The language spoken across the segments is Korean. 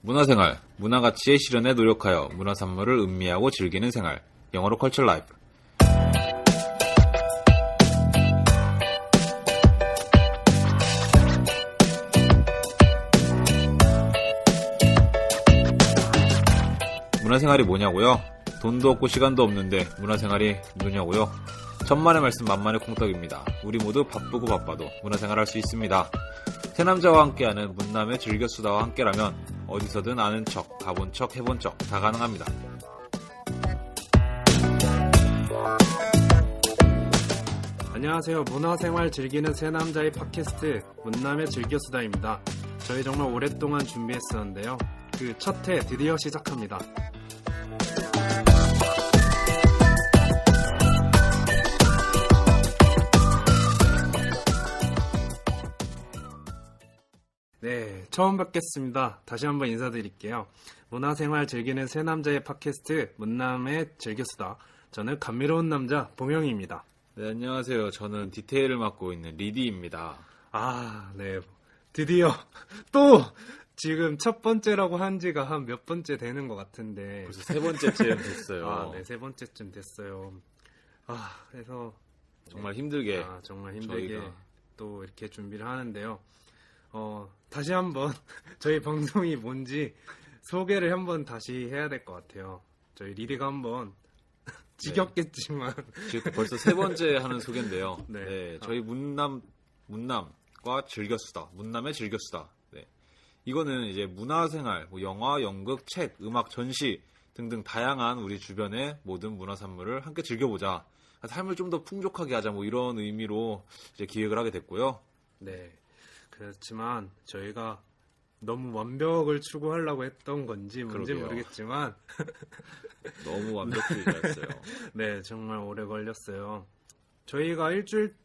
문화생활, 문화가치의 실현에 노력하여 문화산물을 음미하고 즐기는 생활. 영어로 컬처 라이프. 문화생활이 뭐냐고요? 돈도 없고 시간도 없는데 문화생활이 뭐냐고요? 천만의 말씀 만만의 콩떡입니다. 우리 모두 바쁘고 바빠도 문화생활 할 수 있습니다. 세 남자와 함께하는 문남의 즐겨수다와 함께라면 어디서든 아는 척, 가본 척, 해본 척 다 가능합니다. 안녕하세요. 문화생활 즐기는 세 남자의 팟캐스트 문남의 즐겨수다입니다. 저희 정말 오랫동안 준비했었는데요. 그 첫 회 드디어 시작합니다. 네, 처음 뵙겠습니다. 다시 한번 인사드릴게요. 문화생활 즐기는 세 남자의 팟캐스트 문남의 즐겨수다. 저는 감미로운 남자 봉영입니다. 네, 안녕하세요. 저는 디테일을 맡고 있는 리디입니다. 네. 드디어 또 지금 첫 번째라고 한 지가 한 몇 번째 되는 것 같은데 벌써 세 번째쯤 됐어요. 네, 세 번째쯤 됐어요. 그래서 정말 힘들게 정말 힘들게 저희가 또 이렇게 준비를 하는데요. 다시 한번 저희 방송이 뭔지 소개를 한번 다시 해야 될 것 같아요. 저희 리디가 한번 지겹겠지만 지금 벌써 세 번째 하는 소개인데요. 네. 네, 저희 문남과 즐겨수다, 문남의 즐겨수다. 네, 이거는 이제 문화생활, 영화, 연극, 책, 음악, 전시 등등 다양한 우리 주변의 모든 문화산물을 함께 즐겨보자. 삶을 좀 더 풍족하게 하자. 이런 의미로 이제 기획을 하게 됐고요. 네. 그렇지만 저희가 너무 완벽을 추구하려고 했던 건지 뭔지 그러게요. 모르겠지만 너무 완벽주의자였어요. 네, 정말 오래 걸렸어요. 저희가 일주일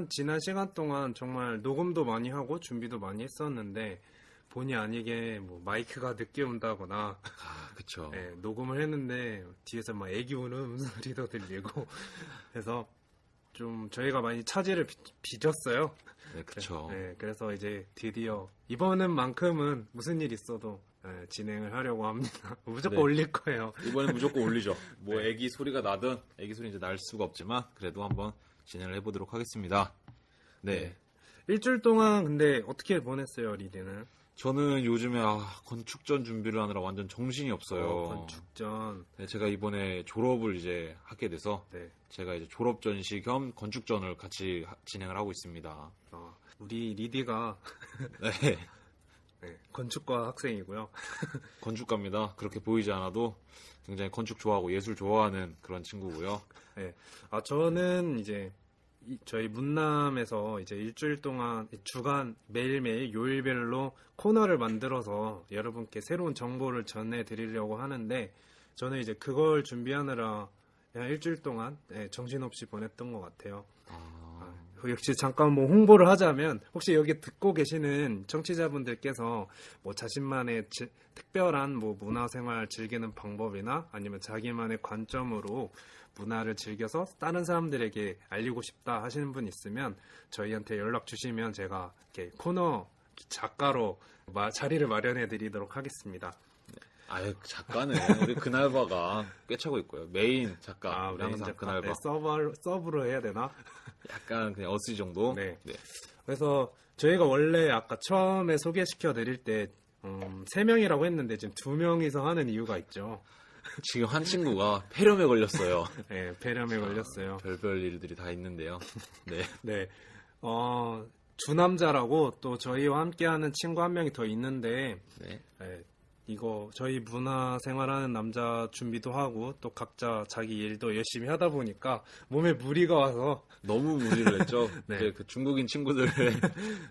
지난 시간 동안 정말 녹음도 많이 하고 준비도 많이 했었는데 본의 아니게 마이크가 늦게 온다거나 그쵸. 네, 녹음을 했는데 뒤에서 막 애기 우는 소리도 들리고 해서 좀 저희가 많이 차질을 빚었어요. 네, 그쵸. 네, 그래서 이제 드디어 이번만큼은 무슨 일 있어도 진행을 하려고 합니다. 무조건 네. 올릴 거예요. 이번엔 무조건 올리죠. 애기 소리가 나든 애기 소리 이제 날 수가 없지만 그래도 한번 진행을 해보도록 하겠습니다. 네. 일주일 동안 근데 어떻게 보냈어요, 리디는? 저는 요즘에 건축전 준비를 하느라 완전 정신이 없어요. 건축전. 네, 제가 이번에 졸업을 이제 하게 돼서 네. 제가 이제 졸업 전시 겸 건축전을 같이 진행을 하고 있습니다. 우리 리디가 네. 네, 건축과 학생이고요. 건축가입니다. 그렇게 보이지 않아도 굉장히 건축 좋아하고 예술 좋아하는 그런 친구고요. 네. 저는 이제 저희 문남에서 이제 일주일 동안 주간 매일매일 요일별로 코너를 만들어서 여러분께 새로운 정보를 전해드리려고 하는데 저는 이제 그걸 준비하느라 그냥 일주일 동안 정신없이 보냈던 것 같아요. 역시 잠깐 홍보를 하자면 혹시 여기 듣고 계시는 청취자분들께서 자신만의 특별한 문화생활 즐기는 방법이나 아니면 자기만의 관점으로 문화를 즐겨서 다른 사람들에게 알리고 싶다 하시는 분 있으면 저희한테 연락 주시면 제가 이렇게 코너 작가로 자리를 마련해 드리도록 하겠습니다. 작가는 우리 그날바가 꿰차고 있고요. 메인 작가, 우리 항상 그날바. 서브로 해야 되나? 약간 그냥 어스 정도. 네. 그래서 저희가 원래 아까 처음에 소개시켜 드릴 때 3명이라고 했는데 지금 2명이서 하는 이유가 있죠. 지금 한 친구가 폐렴에 걸렸어요. 네, 폐렴에 걸렸어요. 별별 일들이 다 있는데요. 네. 네. 주남자라고 또 저희와 함께하는 친구 한 명이 더 있는데 이거 저희 문화생활하는 남자 준비도 하고 또 각자 자기 일도 열심히 하다 보니까 몸에 무리가 와서 너무 무리를 했죠. 네. 이제 그 중국인 친구들의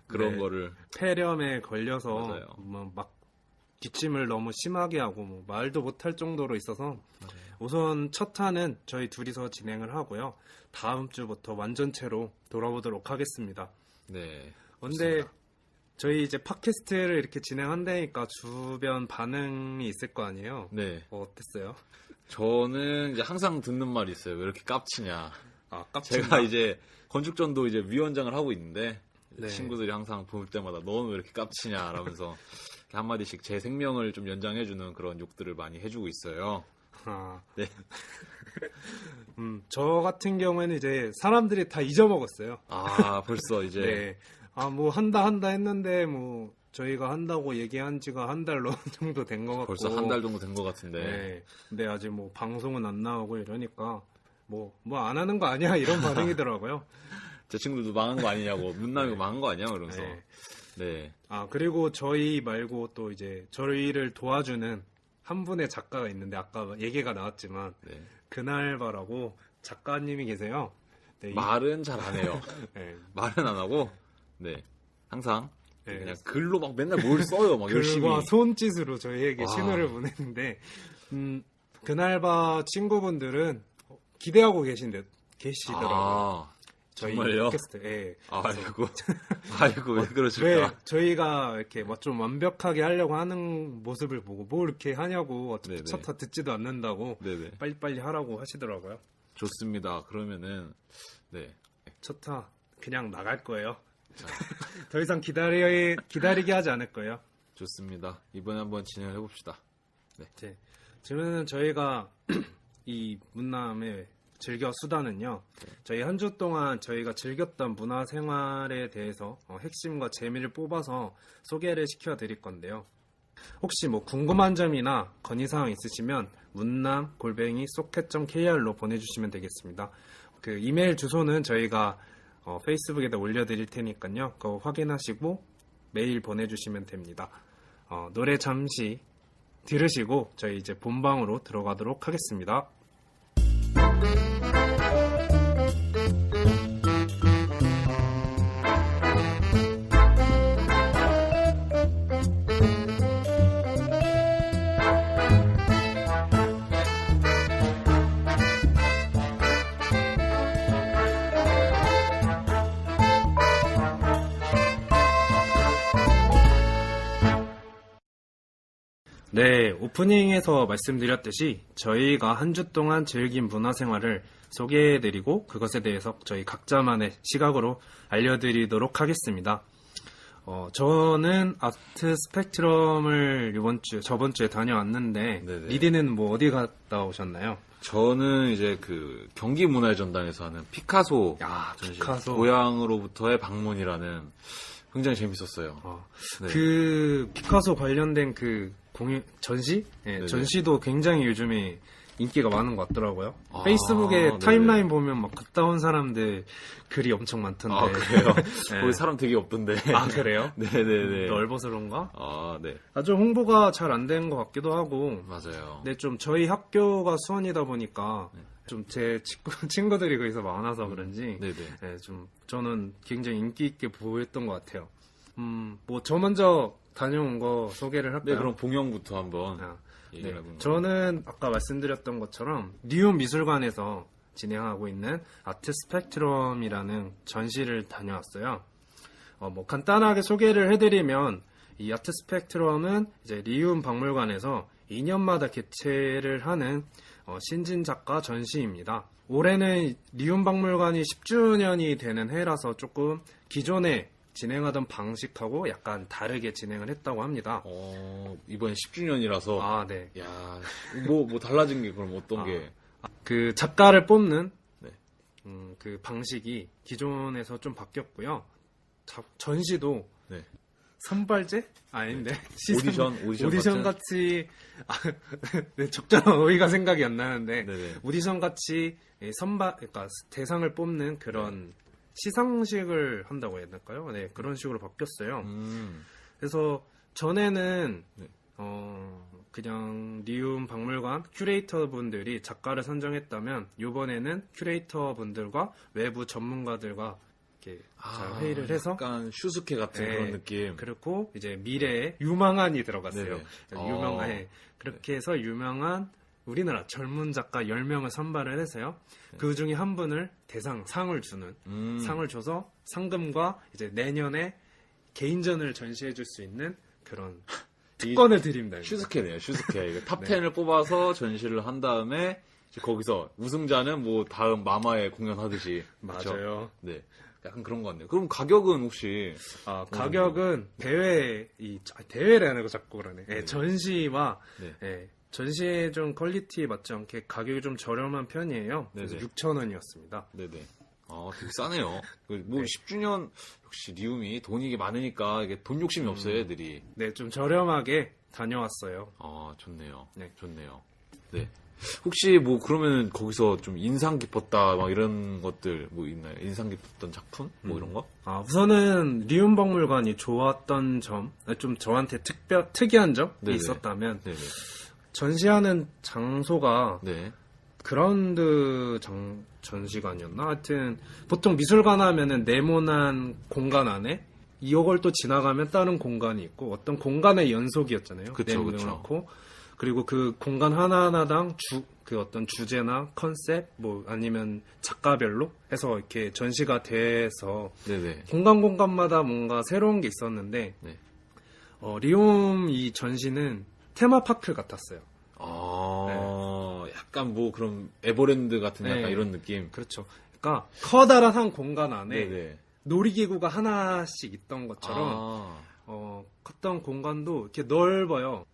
그런 거를 폐렴에 걸려서 맞아요. 막 기침을 너무 심하게 하고 말도 못할 정도로 있어서 우선 첫 화는 저희 둘이서 진행을 하고요. 다음 주부터 완전체로 돌아오도록 하겠습니다. 네. 근데 저희 이제 팟캐스트를 이렇게 진행한다니까 주변 반응이 있을 거 아니에요? 네. 어땠어요? 저는 이제 항상 듣는 말이 있어요. 왜 이렇게 깝치냐. 깝친다. 제가 이제 건축전도 이제 위원장을 하고 있는데 네. 친구들이 항상 볼 때마다 너는 왜 이렇게 깝치냐 라면서 이렇게 한마디씩 제 생명을 좀 연장해주는 그런 욕들을 많이 해주고 있어요. 아, 네. 저 같은 경우에는 이제 사람들이 다 잊어먹었어요. 아, 벌써 이제. 네. 뭐 한다 했는데, 뭐, 저희가 한다고 얘기한 지가 한 달 정도 된 것 같고. 벌써 한 달 정도 된 것 같은데. 네. 근데 아직 뭐, 방송은 안 나오고 이러니까, 뭐 안 하는 거 아니야? 이런 반응이더라고요. 제 친구들도 망한 거 아니냐고, 문남이가 망한 거 아니야? 그러면서. 네. 네. 그리고 저희 말고 또 이제, 저희를 도와주는 한 분의 작가가 있는데, 아까 얘기가 나왔지만, 네. 그날바라고 작가님이 계세요. 네, 말은 잘 안 해요. 네. 말은 안 하고, 네. 항상 네. 그냥 글로 막 맨날 뭘 써요. 막 열심히. 글과 손짓으로 저희에게 와. 신호를 보냈는데, 그날바 친구분들은 기대하고 계시더라고요. 아, 저희 정말요? 팟캐스트. 예. 아이고, 왜 그러실까? 왜 저희가 이렇게 뭐 좀 완벽하게 하려고 하는 모습을 보고 뭐 이렇게 하냐고 어차피 네네. 첫 타 듣지도 않는다고 네네. 빨리빨리 하라고 하시더라고요. 좋습니다. 그러면은, 네. 첫 타 그냥 나갈 거예요. 더 이상 기다리게 하지 않을 거예요. 좋습니다. 이번에 한번 진행을 해봅시다. 네. 지금은 저희가 이 문남의 즐겨 수다는요. 저희 한 주 동안 저희가 즐겼던 문화 생활에 대해서 핵심과 재미를 뽑아서 소개를 시켜드릴 건데요. 혹시 뭐 궁금한 점이나 건의사항 있으시면 문남@socket.kr로 보내주시면 되겠습니다. 그 이메일 주소는 저희가 페이스북에다 올려드릴 테니까요. 그거 확인하시고 메일 보내주시면 됩니다. 노래 잠시 들으시고 저희 이제 본방으로 들어가도록 하겠습니다. 네, 오프닝에서 말씀드렸듯이 저희가 한 주 동안 즐긴 문화생활을 소개해드리고 그것에 대해서 저희 각자만의 시각으로 알려드리도록 하겠습니다. 저는 아트 스펙트럼을 저번 주에 다녀왔는데 네네. 리디는 뭐 어디 갔다 오셨나요? 저는 이제 그 경기문화전당에서 하는 피카소 야, 전시, 피카소. 고향으로부터의 방문이라는 굉장히 재밌었어요. 네. 그 피카소 관련된 그 전시? 네, 네네. 전시도 굉장히 요즘에 인기가 많은 것 같더라고요. 아, 페이스북에 네네. 타임라인 보면 막 갔다 온 사람들 글이 엄청 많던데. 아, 그래요? 네. 거기 사람 되게 없던데. 아, 그래요? 네네네. 넓어서 그런가? 아, 네. 아주 홍보가 잘 안 된 것 같기도 하고. 맞아요. 근데 좀 저희 학교가 수원이다 보니까 좀 제 친구들이 거기서 많아서 그런지 네네. 네, 좀 저는 굉장히 인기 있게 보였던 것 같아요. 뭐 저 먼저 다녀온 거 소개를 할까요? 네, 그럼 봉영부터 한번 아, 얘기를 네. 해보면. 저는 아까 말씀드렸던 것처럼 뉴욕 미술관에서 진행하고 있는 아트 스펙트럼이라는 전시를 다녀왔어요. 뭐 간단하게 소개를 해드리면 이 아트 스펙트럼은 이제 리움 박물관에서 2년마다 개최를 하는 신진 작가 전시입니다. 올해는 리움 박물관이 10주년이 되는 해라서 조금 기존에 진행하던 방식하고 약간 다르게 진행을 했다고 합니다. 이번에 10주년이라서. 아, 네. 야, 뭐 달라진 게 그럼 어떤 아. 게? 그 작가를 뽑는 네. 그 방식이 기존에서 좀 바뀌었고요. 전시도 네. 선발제? 아닌데 오디션 같이 네, 적절한 어휘가 생각이 안 나는데 네네. 오디션 같이 그러니까 대상을 뽑는 그런 시상식을 한다고 해야 될까요? 네, 그런 식으로 바뀌었어요. 그래서 전에는 네. 그냥 리움 박물관 큐레이터 분들이 작가를 선정했다면 이번에는 큐레이터 분들과 외부 전문가들과 이렇게 잘 회의를 해서 약간 슈스케 같은 네, 그런 느낌. 그리고 이제 미래에 유망한이 들어갔어요. 네네. 그렇게 해서 유명한 우리나라 젊은 작가 10명을 선발을 해서요. 그 중에 한 분을 상을 주는 상을 줘서 상금과 이제 내년에 개인전을 전시해 줄 수 있는 그런 특권을 드립니다. 슈스케네요, 슈스케. 이거 탑 10을 뽑아서 전시를 한 다음에 이제 거기서 우승자는 뭐 다음 마마에 공연하듯이. 맞아요. 그쵸? 네. 약간 그런 거 같네요. 그럼 가격은 혹시 가격은 대회를 하는 거 자꾸 그러네. 예, 네. 전시와 네. 예, 전시의 좀 퀄리티에 맞지 않게 가격이 좀 저렴한 편이에요. 그래서 네네. 6,000원이었습니다. 네네. 되게 싸네요. 뭐 네. 10주년 역시 리움이 돈이 많으니까 이게 돈 욕심이 없어요, 애들이. 네, 좀 저렴하게 다녀왔어요. 좋네요. 네. 좋네요. 네. 혹시 뭐 그러면 거기서 좀 인상 깊었다 막 이런 것들 뭐 있나요? 인상 깊었던 작품 뭐 이런 거? 우선은 리움 박물관이 좋았던 점, 좀 저한테 특이한 점이 네네. 있었다면 네네. 전시하는 장소가 네. 그라운드 전시관이었나? 하여튼 보통 미술관 하면은 네모난 공간 안에 이걸 또 지나가면 다른 공간이 있고 어떤 공간의 연속이었잖아요. 그쵸, 네모놓고 그리고 그 공간 하나하나당 그 어떤 주제나 컨셉 뭐 아니면 작가별로 해서 이렇게 전시가 돼서 네네. 공간마다 뭔가 새로운 게 있었는데 네. 리움 이 전시는 테마파크 같았어요. 약간 뭐 그럼 에버랜드 같은 약간 네. 이런 느낌. 그렇죠. 그러니까 커다란 한 공간 안에 네네. 놀이기구가 하나씩 있던 것처럼 어떤 공간도 이렇게 넓어요.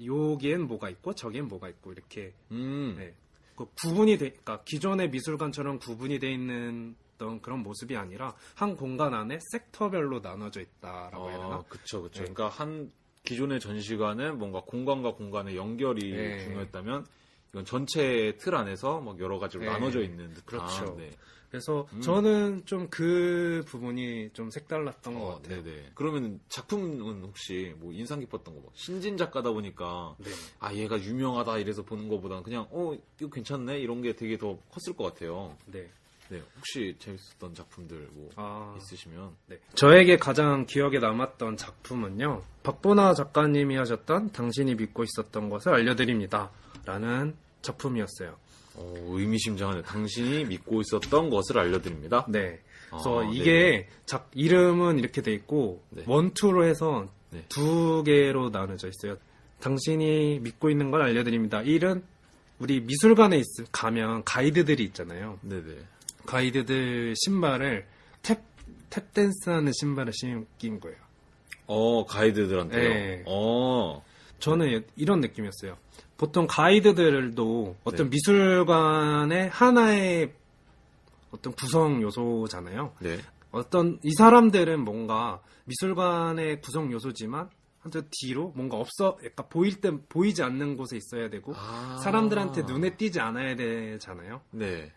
여기엔 뭐가 있고 저기엔 뭐가 있고 이렇게 네. 그 그러니까 기존의 미술관처럼 구분이 돼 있는 그런 모습이 아니라 한 공간 안에 섹터별로 나눠져 있다라고 해야 되나? 그쵸. 네. 그러니까 한 기존의 전시관은 뭔가 공간과 공간의 연결이 네. 중요했다면 이건 전체 틀 안에서 막 여러 가지로 네. 나눠져 있는 듯한. 그렇죠. 네. 그래서 저는 좀 그 부분이 좀 색달랐던 것 같아요. 네네. 그러면 작품은 혹시 뭐 인상 깊었던 거 뭐 신진 작가다 보니까 네. 얘가 유명하다 이래서 보는 것보다는 그냥 이거 괜찮네 이런 게 되게 더 컸을 것 같아요. 네. 네. 혹시 재밌었던 작품들 뭐 있으시면. 네. 저에게 가장 기억에 남았던 작품은요. 박보나 작가님이 하셨던 당신이 믿고 있었던 것을 알려드립니다. 라는 작품이었어요. 의미심장하네. 당신이 믿고 있었던 것을 알려드립니다. 네. 그래서 이게 이름은 이렇게 돼 있고 네. 원투로 해서 네. 두 개로 나눠져 있어요. 당신이 믿고 있는 걸 알려드립니다. 1은 우리 미술관에 가면 가이드들이 있잖아요. 네네. 가이드들 신발을 탭댄스하는 신발을 신긴 거예요. 가이드들한테요? 네. 어. 저는 이런 느낌이었어요. 보통 가이드들도 어떤 네. 미술관의 하나의 어떤 구성 요소잖아요. 네. 이 사람들은 뭔가 미술관의 구성 요소지만 한저 뒤로 뭔가 약간 보이지 않는 곳에 있어야 되고 사람들한테 눈에 띄지 않아야 되잖아요. 네.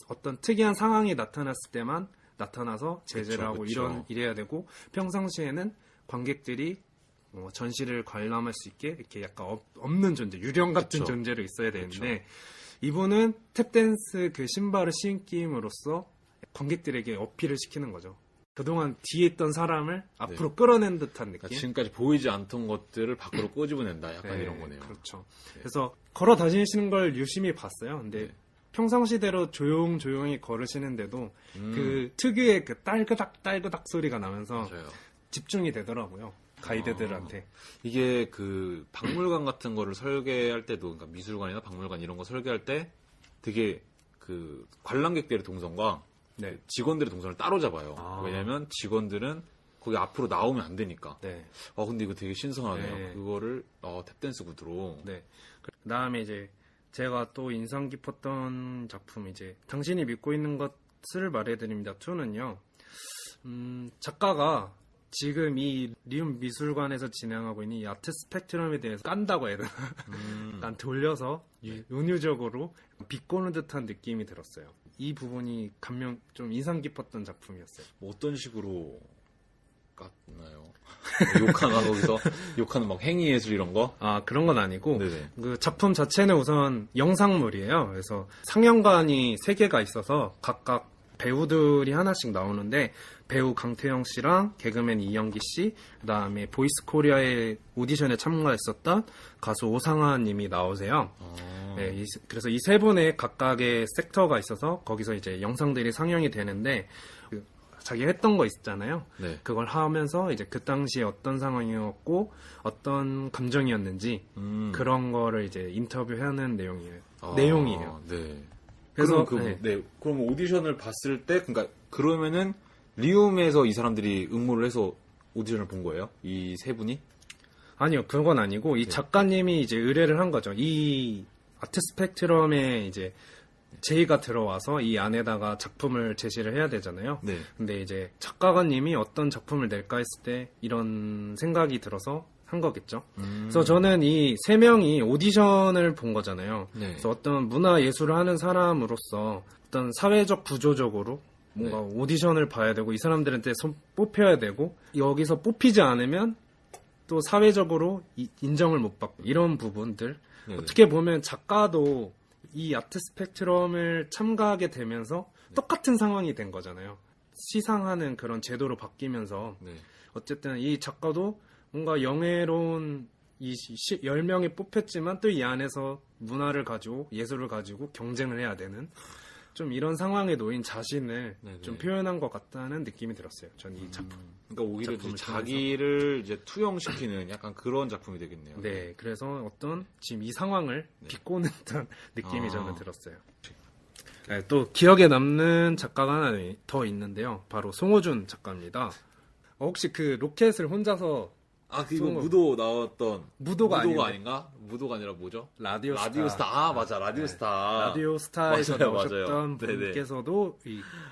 어떤 특이한 상황이 나타났을 때만 나타나서 제재를 하고 그쵸. 이래야 되고 평상시에는 관객들이 전시를 관람할 수 있게 이렇게 약간 없는 존재, 유령 같은 그쵸. 존재로 있어야 되는데 이분은 탭댄스 그 신발을 신김으로써 관객들에게 어필을 시키는 거죠. 그동안 뒤에 있던 사람을 앞으로 끌어낸 듯한 느낌. 그러니까 지금까지 보이지 않던 것들을 밖으로 꼬집어낸다. 약간 네, 이런 거네요. 그렇죠. 네. 그래서 걸어 다니시는 걸 유심히 봤어요. 근데 네. 평상시대로 조용히 걸으시는데도 그 특유의 그 딸그닥 소리가 나면서 맞아요. 집중이 되더라고요. 가이드들한테. 이게 그 박물관 같은 거를 설계할 때도, 그러니까 미술관이나 박물관 이런 거 설계할 때 되게 그 관람객들의 동선과 네. 직원들의 동선을 따로 잡아요. 왜냐면 직원들은 거기 앞으로 나오면 안 되니까. 네. 근데 이거 되게 신선하네요. 네. 그거를 탭댄스 구두로. 네. 그다음에 이제 제가 또 인상 깊었던 작품 이제 당신이 믿고 있는 것을 말해드립니다. 2는요. 작가가 지금 이 리움 미술관에서 진행하고 있는 이 아트 스펙트럼에 대해서 깐다고 해야 되나? 약간 돌려서 은유적으로 비꼬는 듯한 느낌이 들었어요. 이 부분이 좀 인상 깊었던 작품이었어요. 뭐 어떤 식으로 깠나요? 욕하나 거기서 욕하는 막 행위예술 이런 거? 그런 건 아니고 네네. 그 작품 자체는 우선 영상물이에요. 그래서 상영관이 3개가 있어서 각각 배우들이 하나씩 나오는데 배우 강태영 씨랑 개그맨 이영기 씨, 그다음에 보이스 코리아의 오디션에 참가했었던 가수 오상아 님이 나오세요. 네, 그래서 이 3분의 각각의 섹터가 있어서 거기서 이제 영상들이 상영이 되는데 자기가 했던 거 있잖아요. 네. 그걸 하면서 이제 그 당시에 어떤 상황이었고 어떤 감정이었는지 그런 거를 이제 인터뷰하는 내용이에요. 네. 그래서 그럼 오디션을 봤을 때, 그러니까 그러면은 리움에서 이 사람들이 응모를 해서 오디션을 본 거예요? 이 세 분이? 아니요, 그건 아니고 이 작가님이 이제 의뢰를 한 거죠. 이 아트 스펙트럼에 이제 제의가 들어와서 이 안에다가 작품을 제시를 해야 되잖아요. 네. 근데 이제 작가가님이 어떤 작품을 낼까 했을 때 이런 생각이 들어서 한 거겠죠. 그래서 저는 이 세 명이 오디션을 본 거잖아요. 네. 그래서 어떤 문화 예술을 하는 사람으로서 어떤 사회적 구조적으로 뭔가 오디션을 봐야 되고 이 사람들한테 뽑혀야 되고 여기서 뽑히지 않으면 또 사회적으로 인정을 못 받고 이런 부분들 네네. 어떻게 보면 작가도 이 아트 스펙트럼을 참가하게 되면서 똑같은 상황이 된 거잖아요. 시상하는 그런 제도로 바뀌면서 네. 어쨌든 이 작가도 뭔가 영예로운 이 10명이 뽑혔지만 또 이 안에서 문화를 가지고 예술을 가지고 경쟁을 해야 되는 좀 이런 상황에 놓인 자신을 네네. 좀 표현한 것 같다는 느낌이 들었어요. 전 이 작품. 그러니까 오히려 이제 작품을 자기를 이제 투영시키는 약간 그런 작품이 되겠네요. 네, 그래서 어떤 지금 이 상황을 비꼬는 듯한 느낌이 아. 저는 들었어요. 네, 또 기억에 남는 작가가 하나 더 있는데요. 바로 송호준 작가입니다. 혹시 그 로켓을 혼자서 아, 그거 송호. 무도 나왔던 무도가 아닌가? 무도가 아니라 뭐죠? 라디오 라디오스타. 아, 맞아. 라디오스타. 라디오 스타에서 맞아요, 나오셨던 맞아요. 네네. 분께서도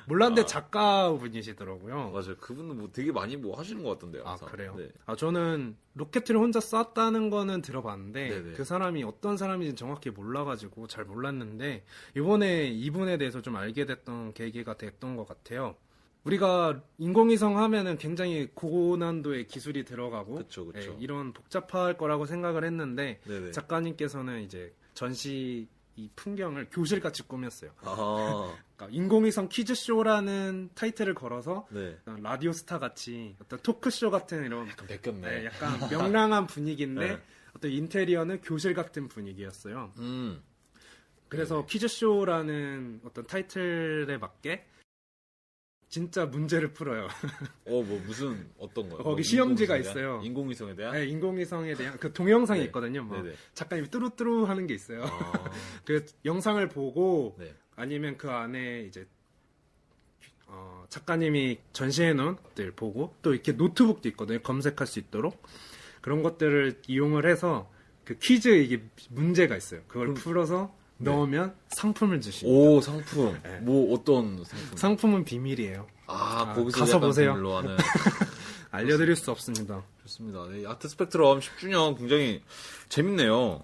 몰랐는데 작가분이시더라고요. 맞아요. 그분은 뭐 되게 많이 뭐 하시는 것 같던데요. 아, 항상. 그래요? 네. 저는 로켓을 혼자 쐈다는 거는 들어봤는데 네네. 그 사람이 어떤 사람인지 정확히 몰라가지고 잘 몰랐는데 이번에 이분에 대해서 좀 알게 됐던 계기가 됐던 것 같아요. 우리가 인공위성 하면은 굉장히 고난도의 기술이 들어가고 그쵸. 이런 복잡할 거라고 생각을 했는데 네네. 작가님께서는 이제 전시 이 풍경을 교실같이 꾸몄어요. 아, 그러니까 인공위성 퀴즈쇼라는 타이틀을 걸어서 네. 라디오스타 같이 어떤 토크쇼 같은 이런 베꼈네. 약간 명랑한 분위기인데 네. 어떤 인테리어는 교실 같은 분위기였어요. 그래서 네. 퀴즈쇼라는 어떤 타이틀에 맞게 진짜 문제를 풀어요. 뭐 무슨 어떤 거요? 거기 시험지가 있어요. 인공위성에 대한? 네, 인공위성에 대한 그 동영상이 네. 있거든요. 뭐 네네. 작가님이 뚜루뚜루 하는 게 있어요. 아, 그 영상을 보고 네. 아니면 그 안에 이제 작가님이 전시해 놓은 것들 보고 또 이렇게 노트북도 있거든요. 검색할 수 있도록 그런 것들을 이용을 해서 그 퀴즈 이게 문제가 있어요. 그걸 풀어서 넣으면 상품을 주십니다. 오, 상품. 네. 뭐 어떤 상품? 상품은 비밀이에요. 거기서 가서 약간 보세요. 비밀로 하는. 알려드릴 수 없습니다. 좋습니다. 네, 아트 스펙트럼 10주년 굉장히 재밌네요.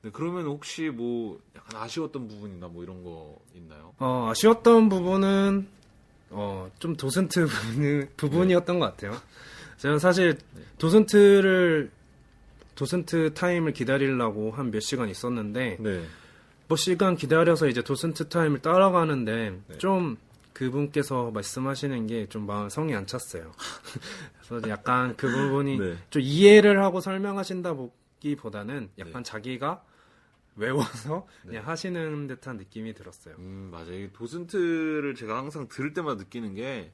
네, 그러면 혹시 뭐 약간 아쉬웠던 부분이나 뭐 이런 거 있나요? 아쉬웠던 부분은 좀 도슨트 부분이었던 것 같아요. 제가 사실 도슨트 타임을 기다리려고 한 몇 시간 있었는데 네. 몇 시간 기다려서 이제 도슨트 타임을 따라가는데 네. 좀 그분께서 말씀하시는 게 좀 성이 안 찼어요. 그래서 약간 그 부분이 네. 좀 이해를 하고 설명하신다 보기보다는 약간 자기가 외워서 그냥 하시는 듯한 느낌이 들었어요. 맞아요. 이 도슨트를 제가 항상 들을 때마다 느끼는 게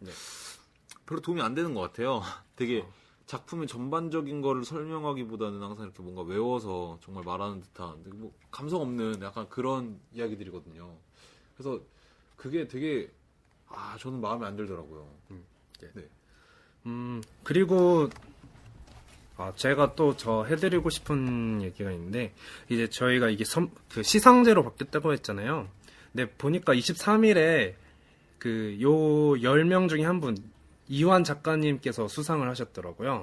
별로 도움이 안 되는 것 같아요. 되게 작품의 전반적인 거를 설명하기보다는 항상 이렇게 뭔가 외워서 정말 말하는 듯한 뭐 감성 없는 약간 그런 이야기들이거든요. 그래서 그게 되게 저는 마음에 안 들더라고요. 네. 그리고 제가 또 해드리고 싶은 얘기가 있는데 이제 저희가 이게 그 시상제로 바뀌었다고 했잖아요. 근데 보니까 23일에 그 요 10명 중에 한 분 이완 작가님께서 수상을 하셨더라고요.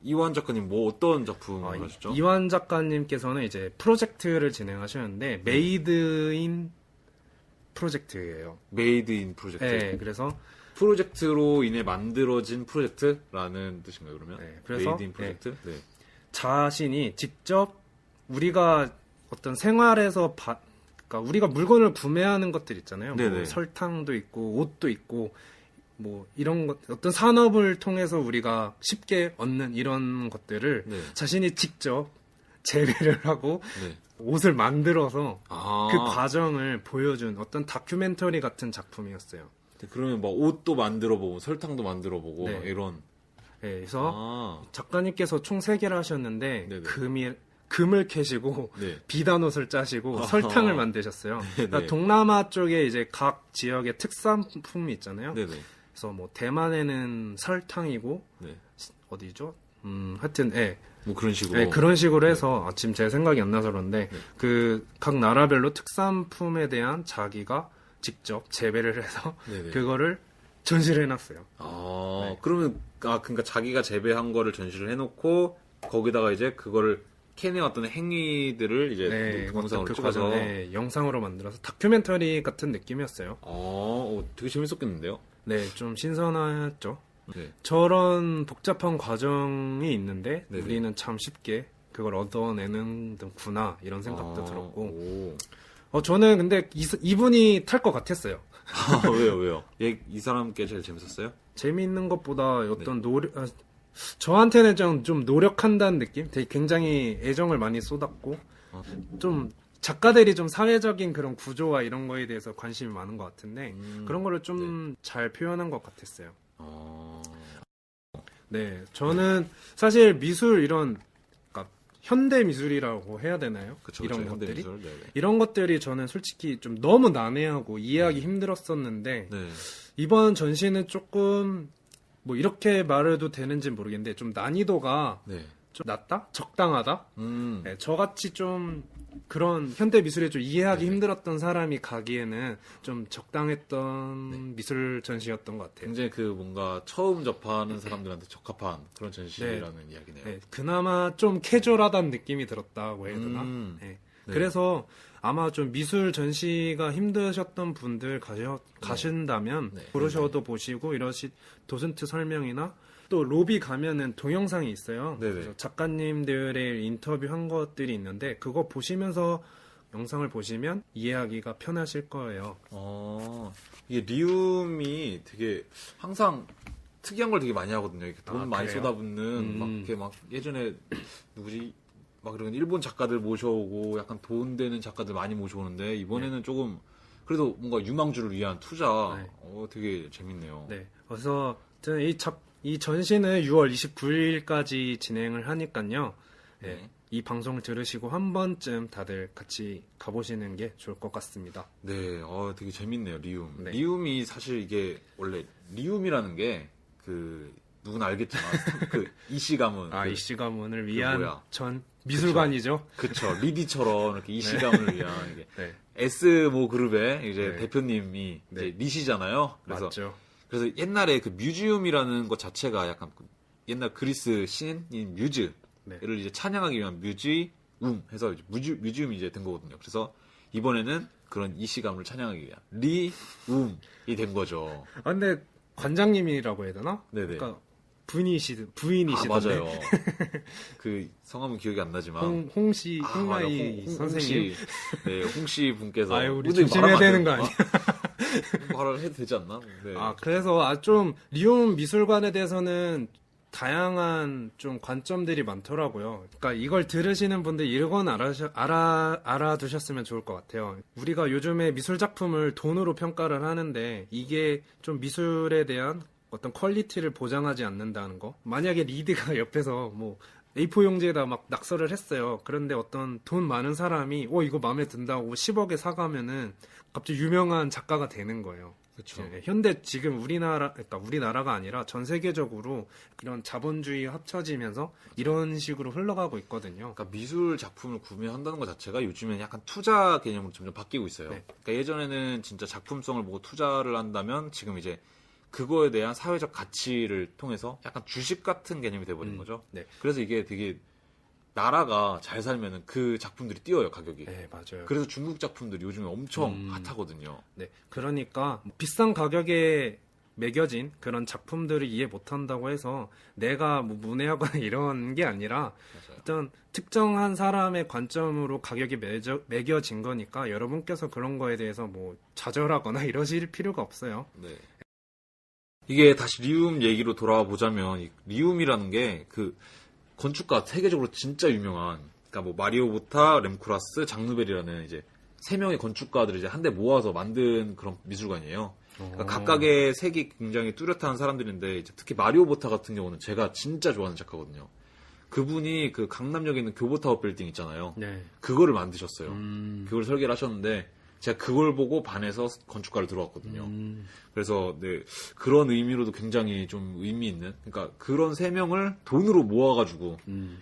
이완 작가님 뭐 어떤 작품을 하셨죠? 이완 작가님께서는 이제 프로젝트를 진행하셨는데 메이드 인 프로젝트예요. 메이드 인 프로젝트. 네, 그래서 프로젝트로 인해 만들어진 프로젝트라는 뜻인가요, 그러면? 네, 그래서 메이드 인 프로젝트? 네. 자신이 직접 우리가 어떤 생활에서 그러니까 우리가 물건을 구매하는 것들 있잖아요. 뭐 네네. 설탕도 있고 옷도 있고 뭐 이런 것 어떤 산업을 통해서 우리가 쉽게 얻는 이런 것들을 네. 자신이 직접 재배를 하고 네. 옷을 만들어서 아. 그 과정을 보여준 어떤 다큐멘터리 같은 작품이었어요. 그러면 막 옷도 만들어보고 설탕도 만들어보고 네. 이런. 네, 그래서 아. 작가님께서 총 3개를 하셨는데 네네. 금을 캐시고 네. 비단옷을 짜시고 아하. 설탕을 만드셨어요. 네네. 그러니까 동남아 쪽에 이제 각 지역의 특산품이 있잖아요. 네네. 그래서 뭐 대만에는 설탕이고 네. 어디죠? 하여튼 예. 뭐 그런 식으로. 네, 그런 식으로 해서 지금 제 생각이 안 나서 그런데 네. 그 각 나라별로 특산품에 대한 자기가 직접 재배를 해서 네네. 그거를 전시를 해놨어요. 아, 네. 그러면 그러니까 자기가 재배한 거를 전시를 해놓고 거기다가 이제 그거를 캐내 어떤 행위들을 이제 네, 동영상으로 그 찍어서. 과정에 영상으로 만들어서 다큐멘터리 같은 느낌이었어요. 되게 재밌었겠는데요? 네, 좀 신선했죠. 네. 저런 복잡한 과정이 있는데 네네. 우리는 참 쉽게 그걸 얻어내는구나 이런 생각도 들었고 오. 저는 근데 이분이 탈 것 같았어요. 왜요? 이 사람께 제일 재밌었어요? 재미있는 것보다 어떤 저한테는 좀 노력한다는 느낌? 되게 굉장히 애정을 많이 쏟았고 좀 작가들이 좀 사회적인 그런 구조와 이런 거에 대해서 관심이 많은 것 같은데 그런 거를 좀 잘 표현한 것 같았어요. 네, 저는 사실 미술 그러니까 현대 미술이라고 해야 되나요? 그쵸, 이런 그쵸, 것들이 현대미술. 네네. 이런 것들이 저는 솔직히 좀 너무 난해하고 이해하기 힘들었었는데 네. 이번 전시는 조금 뭐 이렇게 말해도 되는지 모르겠는데 좀 난이도가 네. 좀 낮다? 적당하다? 음. 네, 저같이 좀 그런 현대 미술에 좀 이해하기 네네. 힘들었던 사람이 가기에는 좀 적당했던 미술 전시였던 것 같아요. 굉장히 그 뭔가 처음 접하는 사람들한테 적합한 그런 전시라는 이야기네요. 네, 그나마 좀 캐주얼하다는 느낌이 들었다고 해야 되나? 네. 네. 그래서 아마 좀 미술 전시가 힘드셨던 분들 가신다면 네. 브로셔도 보시고 도슨트 설명이나 또 로비 가면은 동영상이 있어요. 네네. 그래서 작가님들의 인터뷰한 것들이 있는데 그거 보시면서 영상을 보시면 이해하기가 편하실 거예요. 이게 리움이 되게 항상 특이한 걸 되게 많이 하거든요. 이렇게 돈 많이 그래요? 쏟아붓는 막 이렇게 막 예전에 누구지? 막 그런 일본 작가들 모셔오고 약간 돈 되는 작가들 많이 모셔오는데 이번에는 조금 그래도 뭔가 유망주를 위한 투자. 네. 되게 재밌네요. 네. 그래서 이 전시는 6월 29일까지 진행을 하니까요. 네. 네. 이 방송을 들으시고 한 번쯤 다들 같이 가보시는 게 좋을 것 같습니다. 네, 되게 재밌네요, 리움. 네. 리움이 사실 이게 원래 리움이라는 게 누구나 알겠지만 이씨 가문. 이씨 가문을 위한 뭐야? 전 미술관이죠. 그쵸. 리디처럼 이렇게 이씨 가문을 위한 이게 네. S 모 그룹의 이제 네. 대표님이 네. 이제 리시잖아요. 맞죠. 그래서 옛날에 그 뮤지움이라는 것 자체가 약간 옛날 그리스 신인 뮤즈를 네. 이제 찬양하기 위한 뮤지움 해서 이제 뮤지움이 이제 된 거거든요. 그래서 이번에는 그런 이씨 가문을 찬양하기 위한 리움이 된 거죠. 근데 관장님이라고 해야 되나? 네네. 그러니까 부인이시던데. 맞아요. 그 성함은 기억이 안 나지만 홍라이 맞아. 선생님. 네, 홍씨 분께서. 우리 근데 조심해야 말하면 되는 안 거 돼요. 아니야? 말을 해도 되지 않나? 네. 그래서 좀 리움 미술관에 대해서는 다양한 좀 관점들이 많더라고요. 그러니까 이걸 들으시는 분들 이건 알아두셨으면 좋을 것 같아요. 우리가 요즘에 미술 작품을 돈으로 평가를 하는데 이게 좀 미술에 대한 어떤 퀄리티를 보장하지 않는다는 거. 만약에 리드가 옆에서 뭐 A4 용지에다 막 낙서를 했어요. 그런데 어떤 돈 많은 사람이 이거 마음에 든다고 10억에 사가면은 갑자기 유명한 작가가 되는 거예요. 그렇죠. 현대 지금 그러니까 우리나라가 아니라 전 세계적으로 그런 자본주의가 합쳐지면서 이런 식으로 흘러가고 있거든요. 그러니까 미술 작품을 구매한다는 것 자체가 요즘엔 약간 투자 개념으로 점점 바뀌고 있어요. 네. 그러니까 예전에는 진짜 작품성을 보고 투자를 한다면 지금 이제 그거에 대한 사회적 가치를 통해서 약간 주식 같은 개념이 돼버린 거죠. 네. 그래서 이게 되게 나라가 잘 살면은 그 작품들이 뛰어요, 가격이. 네, 맞아요. 그래서 중국 작품들이 요즘에 엄청 핫하거든요. 네, 그러니까 비싼 가격에 매겨진 그런 작품들을 이해 못한다고 해서 내가 뭐 문외하거나 이런 게 아니라 맞아요. 어떤 특정한 사람의 관점으로 가격이 매겨진 거니까 여러분께서 그런 거에 대해서 뭐 좌절하거나 이러실 필요가 없어요. 네. 이게 다시 리움 얘기로 돌아와 보자면 이 리움이라는 게 그 건축가 세계적으로 진짜 유명한 그러니까 뭐 마리오 보타, 렘쿠라스, 장누벨이라는 이제 세 명의 건축가들을 이제 한데 모아서 만든 그런 미술관이에요. 그러니까 각각의 색이 굉장히 뚜렷한 사람들인데 이제 특히 마리오 보타 같은 경우는 제가 진짜 좋아하는 작가거든요. 그분이 그 강남역에 있는 교보타워 빌딩 있잖아요. 네. 그거를 만드셨어요. 그걸 설계를 하셨는데 제가 그걸 보고 반해서 건축가를 들어왔거든요. 그래서 네, 그런 의미로도 굉장히 좀 의미 있는, 그러니까 그런 3명을 돈으로 모아가지고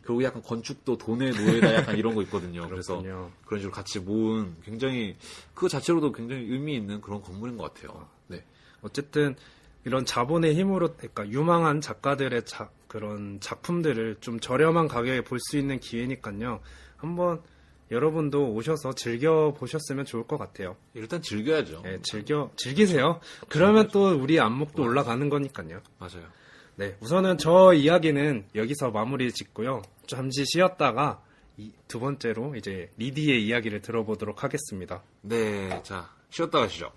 결국 약간 건축도 돈의 노예다 약간 이런 거 있거든요. 그래서 그렇군요. 그런 식으로 같이 모은 굉장히 그거 자체로도 굉장히 의미 있는 그런 건물인 것 같아요. 네. 어쨌든 이런 자본의 힘으로, 그러니까 유망한 작가들의 그런 작품들을 좀 저렴한 가격에 볼 수 있는 기회니까요. 한번 여러분도 오셔서 즐겨 보셨으면 좋을 것 같아요. 일단 즐겨야죠. 네, 즐기세요. 그러면 또 우리 안목도 올라가는 거니까요. 맞아요. 네, 우선은 저 이야기는 여기서 마무리 짓고요. 잠시 쉬었다가 두 번째로 이제 리디의 이야기를 들어보도록 하겠습니다. 네, 자, 쉬었다 가시죠.